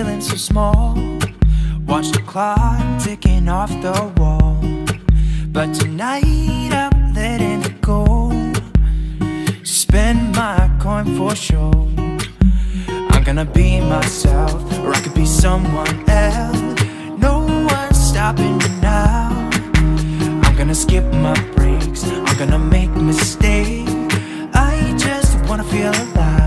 feeling so small. Watch the clock ticking off the wall. But tonight I'm letting it go. Spend my coin for sure. I'm gonna be myself, or I could be someone else. No one's stopping me now. I'm gonna skip my breaks, I'm gonna make mistakes. I just wanna feel alive.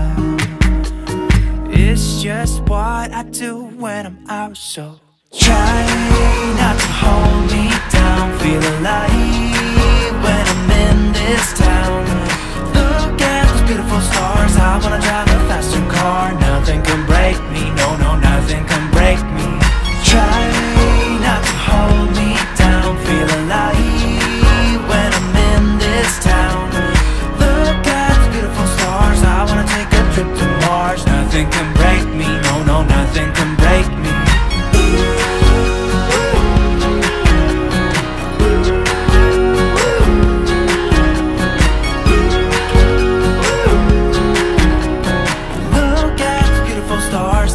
It's just what I do when I'm out, so try not to hold me down. Feel alive when I'm in this town. Look at those beautiful stars. I wanna drive a faster car. Nothing can break me, no, no, nothing can break me. Try not to hold me down. Feel alive when I'm in this town. Look at those beautiful stars. I wanna take a trip to Mars. Nothing can break me, no, no, nothing can break me.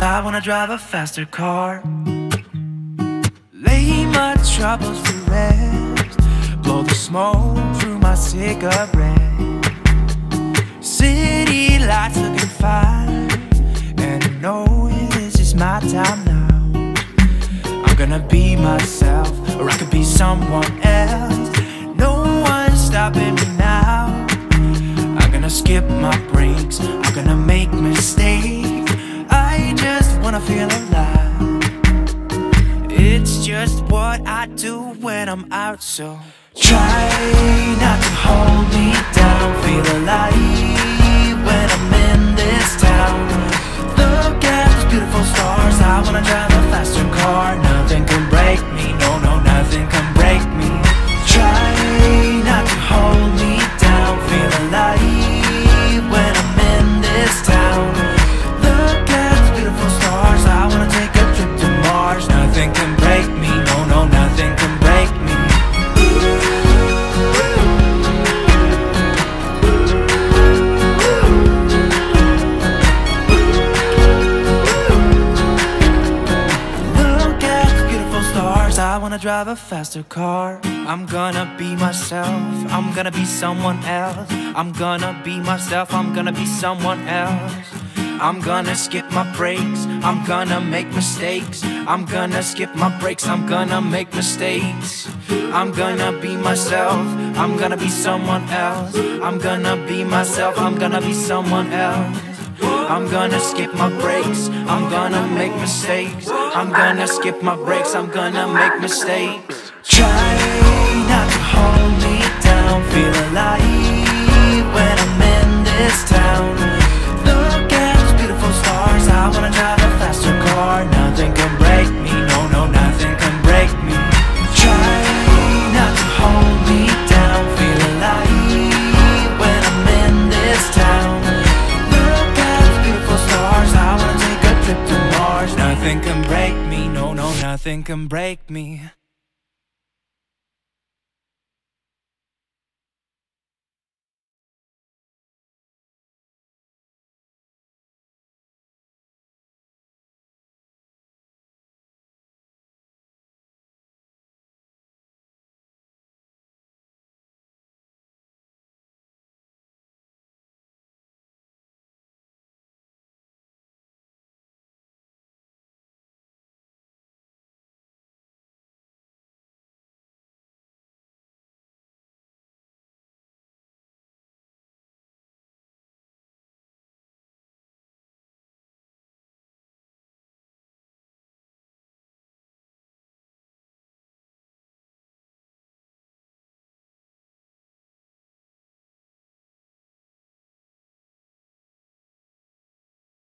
I wanna drive a faster car. Lay my troubles to rest. Blow the smoke through my cigarette. City lights looking fine, and I know this is my time now. I'm gonna be myself, or I could be someone else. No one's stopping me now. I'm gonna skip my breaks, I'm gonna make mistakes. I just wanna feel alive. It's just what I do when I'm out, so try not to hold me down. Feel alive when I'm in this town. Look at those beautiful stars. I wanna drive a faster car. Nothing can break me, no, no, nothing can break me. Try not to hold me down. Feel alive when I'm in this town. I wanna take a trip to Mars. Nothing can break me, no, no, nothing can break me. Look at the beautiful stars. I wanna drive a faster car. I'm gonna be myself, I'm gonna be someone else. I'm gonna be myself, I'm gonna be someone else. I'm gonna skip my breaks, I'm gonna make mistakes. I'm gonna skip my breaks, I'm gonna make mistakes. I'm gonna be myself, I'm gonna be someone else. I'm gonna be myself, I'm gonna be someone else. I'm gonna skip my breaks, I'm gonna make mistakes. I'm gonna skip my breaks, I'm gonna make mistakes. Try not to hold me down. Feel alive when I'm in this town. Look at those beautiful stars. I wanna drive a faster car. Nothing can break me, no, no, nothing can break me. Try not to hold me down. Feel alive when I'm in this town. Look at those beautiful stars. I wanna take a trip to Mars. Nothing can break me, no, no, nothing can break me.